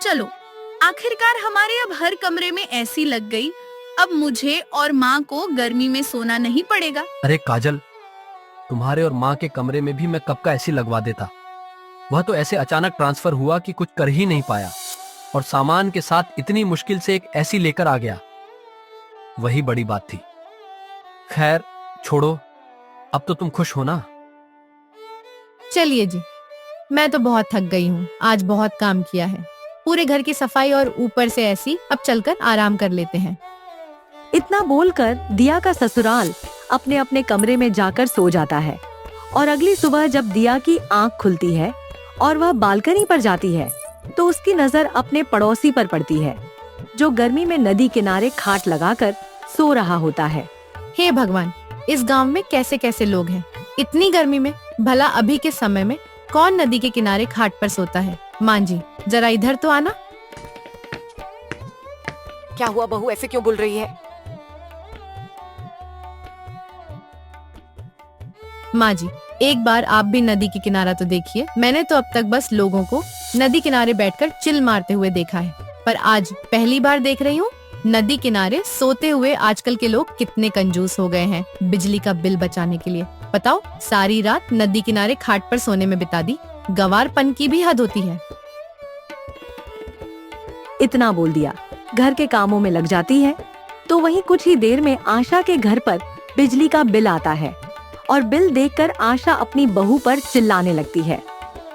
चलो, आखिरकार हमारे अब हर कमरे में एसी लग गई। अब मुझे और माँ को गर्मी में सोना नहीं पड़ेगा। अरे काजल, तुम्हारे और माँ के कमरे में भी मैं कब का एसी लगवा देता। वह तो ऐसे अचानक ट्रांसफर हुआ कि कुछ कर ही नहीं पाया, और सामान के साथ इतनी मुश्किल से एक एसी लेकर आ गया। वही बड़ी बात थी। खैर छोड़ो, अब तो तुम खुश हो ना? चलिए जी, मैं तो बहुत थक गई हूँ, आज बहुत काम किया है। पूरे घर की सफाई और ऊपर से ऐसी, अब चलकर आराम कर लेते हैं। इतना बोलकर दिया का ससुराल अपने अपने कमरे में जाकर सो जाता है। और अगली सुबह जब दिया की आंख खुलती है और वह बालकनी पर जाती है तो उसकी नजर अपने पड़ोसी पर पड़ती है, जो गर्मी में नदी किनारे खाट लगाकर सो रहा होता है। हे भगवान, इस गांव में कैसे कैसे लोग हैं। इतनी गर्मी में भला अभी के समय में कौन नदी के किनारे खाट पर सोता है। मां जी, जरा इधर तो आना। क्या हुआ बहू, ऐसे क्यों बोल रही है? माँ जी, एक बार आप भी नदी के किनारा तो देखिए। मैंने तो अब तक बस लोगों को नदी किनारे बैठकर चिल मारते हुए देखा है, पर आज पहली बार देख रही हूँ नदी किनारे सोते हुए। आजकल के लोग कितने कंजूस हो गए हैं बिजली का बिल बचाने के लिए। बताओ, सारी रात नदी किनारे खाट पर सोने में बिता दी। गंवारपन की भी हद होती है। इतना बोल दिया, घर के कामों में लग जाती है। तो वहीं कुछ ही देर में आशा के घर पर बिजली का बिल आता है और बिल देखकर आशा अपनी बहू पर चिल्लाने लगती है।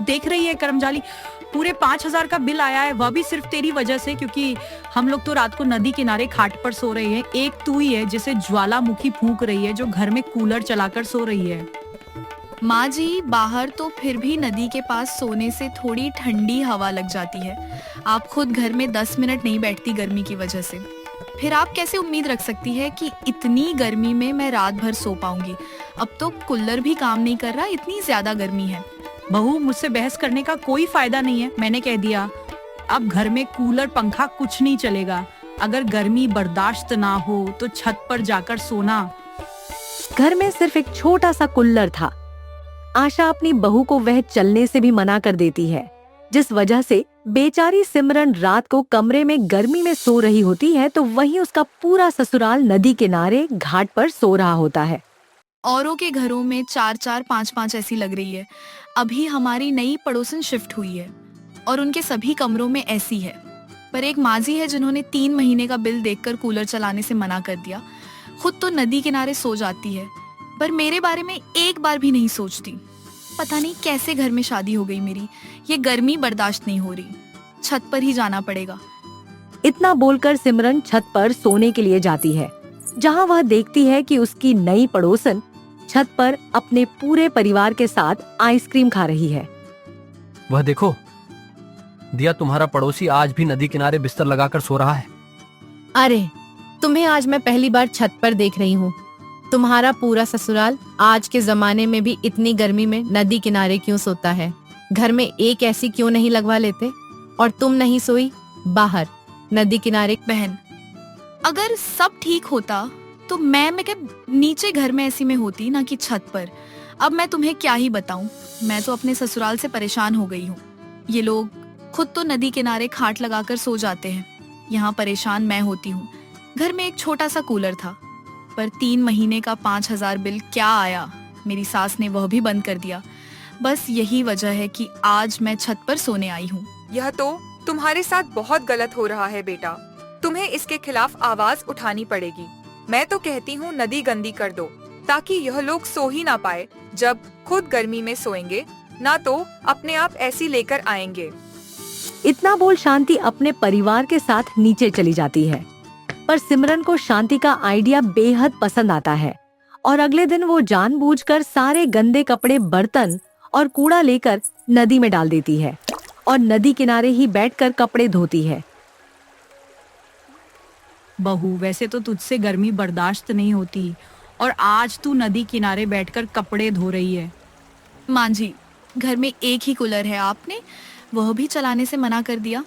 देख रही है कर्मजाली, पूरे 5,000 का बिल आया है, वह भी सिर्फ तेरी वजह से, क्योंकि हम लोग तो रात को नदी किनारे खाट पर सो रहे हैं। एक तू ही है जिसे ज्वालामुखी फूंक रही है, जो घर में कूलर चलाकर सो रही है। माँ जी, बाहर तो फिर भी नदी के पास सोने से थोड़ी ठंडी हवा लग जाती है। आप खुद घर में 10 मिनट नहीं बैठती गर्मी की वजह से। फिर आप कैसे उम्मीद रख सकती है कि इतनी गर्मी में मैं रात भर सो पाऊंगी? अब तो कूलर भी काम नहीं कर रहा, इतनी ज्यादा गर्मी है। बहू, मुझसे बहस करने का कोई फायदा नहीं है, मैंने कह दिया। अब घर में कूलर पंखा कुछ नहीं चलेगा। अगर गर्मी बर्दाश्त ना हो तो छत पर जाकर सोना। घर में सिर्फ एक छोटा सा कूलर था। आशा अपनी बहू को वह चलने से भी मना कर देती है, जिस वजह से बेचारी सिमरन रात को कमरे में गर्मी में सो रही होती है, तो वहीं उसका पूरा ससुराल नदी किनारे घाट पर सो रहा होता है। औरों के घरों में 4-4, 5-5 ऐसी लग रही है। अभी हमारी नई पड़ोसन शिफ्ट हुई है और उनके सभी कमरों में ऐसी है। पर एक माजी है जिन्होंने 3 महीने का बिल देखकर कूलर चलाने से मना कर दिया। खुद तो नदी किनारे सो जाती है, पर मेरे बारे में एक बार भी नहीं सोचती। पता नहीं कैसे घर में शादी हो गई मेरी। ये गर्मी बर्दाश्त नहीं हो रही, छत पर ही जाना पड़ेगा। इतना बोलकर सिमरन छत पर सोने के लिए जाती है, जहां वह देखती है कि उसकी नई पड़ोसन छत पर अपने पूरे परिवार के साथ आइसक्रीम खा रही है। वह देखो, दिया तुम्हारा पड़ोसी आज भी नदी किनारे बिस्तर लगाकर सो रहा है। अरे, तुम्हें आज मैं पहली बार छत पर देख रही हूँ। तुम्हारा पूरा ससुराल आज के जमाने में भी इतनी गर्मी में नदी किनारे क्यों सोता है? घर में एक ऐसी क्यों नहीं लगवा लेते? और तुम नहीं सोई बाहर नदी किनारे? बहन, अगर सब ठीक होता तो मैं क्या नीचे घर में ऐसी में होती, ना कि छत पर। अब मैं तुम्हें क्या ही बताऊं, मैं तो अपने ससुराल से परेशान हो गई हूँ। ये लोग खुद तो नदी किनारे खाट लगाकर सो जाते हैं, यहाँ परेशान मैं होती हूँ। घर में एक छोटा सा कूलर था, पर 3 महीने का 5,000 बिल क्या आया। मेरी सास ने वह भी बंद कर दिया। बस यही वजह है कि आज मैं छत पर सोने आई हूँ। यह तो तुम्हारे साथ बहुत गलत हो रहा है बेटा, तुम्हें इसके खिलाफ आवाज उठानी पड़ेगी। मैं तो कहती हूँ नदी गंदी कर दो, ताकि यह लोग सो ही ना पाए जब खुद गर्मी में सोएंगे, ना तो अपने आप ऐसी लेकर आएंगे। इतना बोल शांति अपने परिवार के साथ नीचे चली जाती है, पर सिमरन को शांति का आइडिया बेहद पसंद आता है और अगले दिन वो जानबूझकर सारे गंदे कपड़े, बर्तन और कूड़ा लेकर नदी में डाल देती है और नदी किनारे ही बैठकर कपड़े धोती है। बहू, वैसे तो तुझसे गर्मी बर्दाश्त नहीं होती और आज तू नदी किनारे बैठकर कपड़े धो रही है। माँ जी, घर में एक ही कूलर है, आपने वह भी चलाने से मना कर दिया।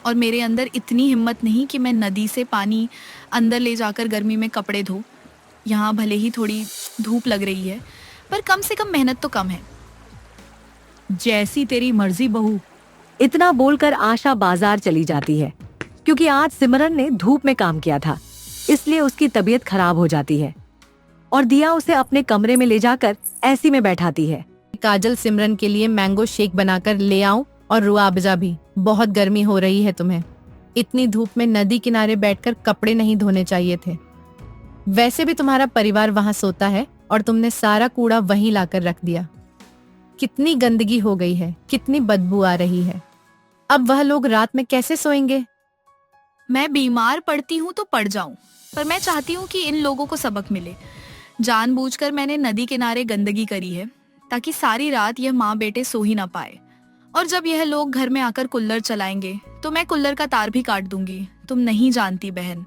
और मेरे अंदर इतनी हिम्मत नहीं कि मैं नदी से पानी अंदर ले जाकर गर्मी में कपड़े धो। यहाँ भले ही थोड़ी धूप लग रही है, पर कम से कम मेहनत तो कम है। जैसी तेरी मर्जी बहू, इतना बोलकर आशा बाजार चली जाती है, क्योंकि आज सिमरन ने धूप में काम किया था, इसलिए उसकी तबीयत खराब हो जाती है और दिया उसे अपने कमरे में ले जाकर एसी में बैठाती है। काजल सिमरन के लिए मैंगो शेक बनाकर ले आऊं और रुआबजा भी। बहुत गर्मी हो रही है तुम्हें। इतनी धूप में नदी किनारे बैठकर कपड़े नहीं धोने चाहिए थे। वैसे भी तुम्हारा परिवार वहां सोता है और तुमने सारा कूड़ा वहीं लाकर रख दिया। कितनी गंदगी हो गई है, कितनी बदबू आ रही है। अब वह लोग रात में कैसे सोएंगे? मैं बीमार पड़ती हूँ तो पड़ जाऊं, पर मैं चाहती हूँ कि इन लोगों को सबक मिले। जानबूझकर मैंने नदी किनारे गंदगी करी है ताकि सारी रात यह माँ बेटे सो ही ना पाए। और जब यह लोग घर में आकर कुल्लर चलाएंगे तो मैं कुल्लर का तार भी काट दूंगी। तुम नहीं जानती बहन,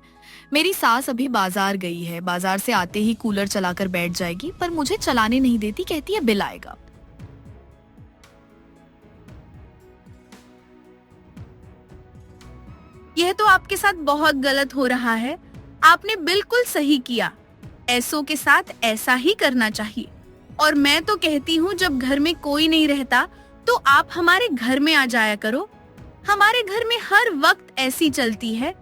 मेरी सास अभी बाजार गई है। बाजार से आते ही कूलर चलाकर बैठ जाएगी, पर मुझे चलाने नहीं देती, कहती है बिल आएगा। यह तो आपके साथ बहुत गलत हो रहा है। आपने बिल्कुल सही किया। ऐसों के साथ ऐसा ही करना चाहिए। और मैं तो कहती हूँ जब घर में कोई नहीं रहता तो आप हमारे घर में आ जाया करो। हमारे घर में हर वक्त ऐसी चलती है।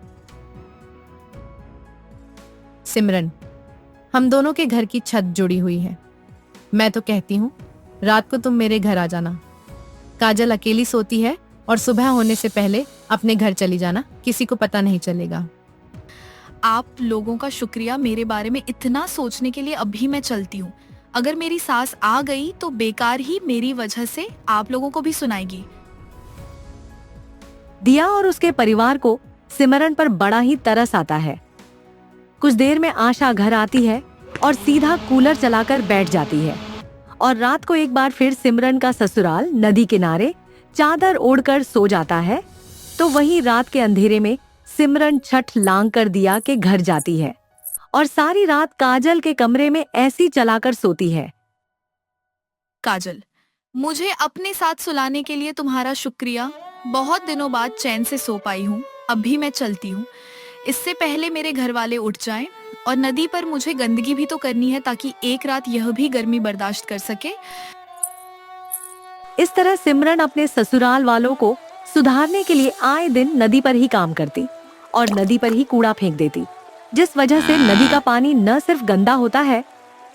सिमरन, हम दोनों के घर की छत जुड़ी हुई है। मैं तो कहती हूँ रात को तुम मेरे घर आ जाना। काजल अकेली सोती है और सुबह होने से पहले अपने घर चली जाना, किसी को पता नहीं चलेगा। आप लोगों का शुक्रिया मेरे बारे में इतना सोचने के लिए। अभी मैं चलती हूँ। अगर मेरी सास आ गई तो बेकार ही मेरी वजह से आप लोगों को भी सुनाएगी। दिया और उसके परिवार को सिमरन पर बड़ा ही तरस आता है। कुछ देर में आशा घर आती है और सीधा कूलर चलाकर बैठ जाती है। और रात को एक बार फिर सिमरन का ससुराल नदी किनारे चादर ओढ़कर सो जाता है, तो वही रात के अंधेरे में सिमरन छठ लांग कर दिया के घर जाती है और सारी रात काजल के कमरे में ऐसी चलाकर सोती है। काजल, मुझे अपने साथ सुलाने के लिए तुम्हारा शुक्रिया। बहुत दिनों बाद चैन से सो पाई हूँ। अभी मैं चलती हूँ, इससे पहले मेरे घर वाले उठ जाएं। और नदी पर मुझे गंदगी भी तो करनी है ताकि एक रात यह भी गर्मी बर्दाश्त कर सके। इस तरह सिमरन अपने ससुराल वालों को सुधारने के लिए आए दिन नदी पर ही काम करती और नदी पर ही कूड़ा फेंक देती, जिस वजह से नदी का पानी न सिर्फ गंदा होता है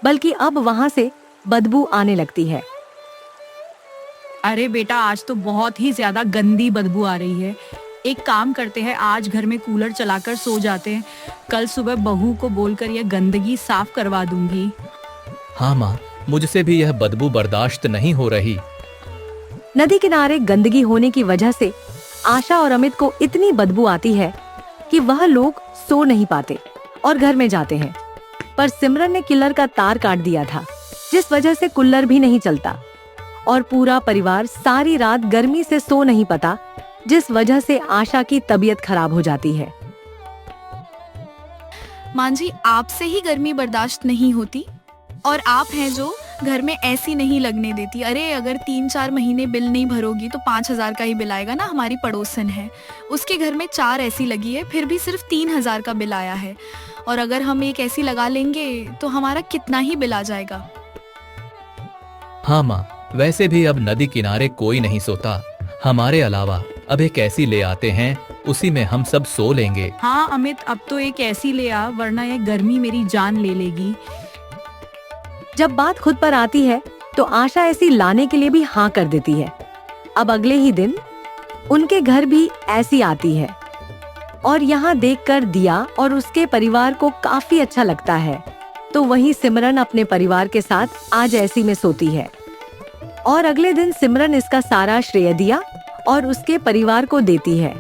बल्कि अब वहाँ से बदबू आने लगती है। अरे बेटा, आज तो बहुत ही ज्यादा गंदी बदबू आ रही है। एक काम करते हैं, आज घर में कूलर चलाकर सो जाते हैं। कल सुबह बहू को बोलकर यह गंदगी साफ करवा दूंगी। हाँ माँ, मुझसे भी यह बदबू बर्दाश्त नहीं हो रही। नदी किनारे गंदगी होने की वजह से आशा और अमित को इतनी बदबू आती है कि वह लोग सो नहीं पाते और घर में जाते हैं। पर सिमरन ने किलर का तार काट दिया था, जिस वजह से कुल्लर भी नहीं चलता और पूरा परिवार सारी रात गर्मी से सो नहीं पाता, जिस वजह से आशा की तबीयत खराब हो जाती है। मां जी, आपसे ही गर्मी बर्दाश्त नहीं होती और आप हैं जो घर में ऐसी नहीं लगने देती। अरे अगर 3-4 महीने बिल नहीं भरोगी तो 5,000 का ही बिल आएगा ना। हमारी पड़ोसन है, उसके घर में 4 ऐसी लगी है, फिर भी सिर्फ 3,000 का बिल आया है। और अगर हम एक ऐसी लगा लेंगे तो हमारा कितना ही बिल आ जाएगा। हाँ माँ, वैसे भी अब नदी किनारे कोई नहीं सोता। हमारे अलावा अब एक ऐसी ले आते हैं, उसी में हम सब सो लेंगे। हाँ अमित, अब तो एक ऐसी ले आ, वरना यह गर्मी मेरी जान ले लेगी। जब बात खुद पर आती है तो आशा ऐसी लाने के लिए भी हाँ कर देती है। अब अगले ही दिन उनके घर भी ऐसी आती है और यहाँ देखकर दिया और उसके परिवार को काफी अच्छा लगता है। तो वहीं सिमरन अपने परिवार के साथ आज ऐसी में सोती है और अगले दिन सिमरन इसका सारा श्रेय दिया और उसके परिवार को देती है।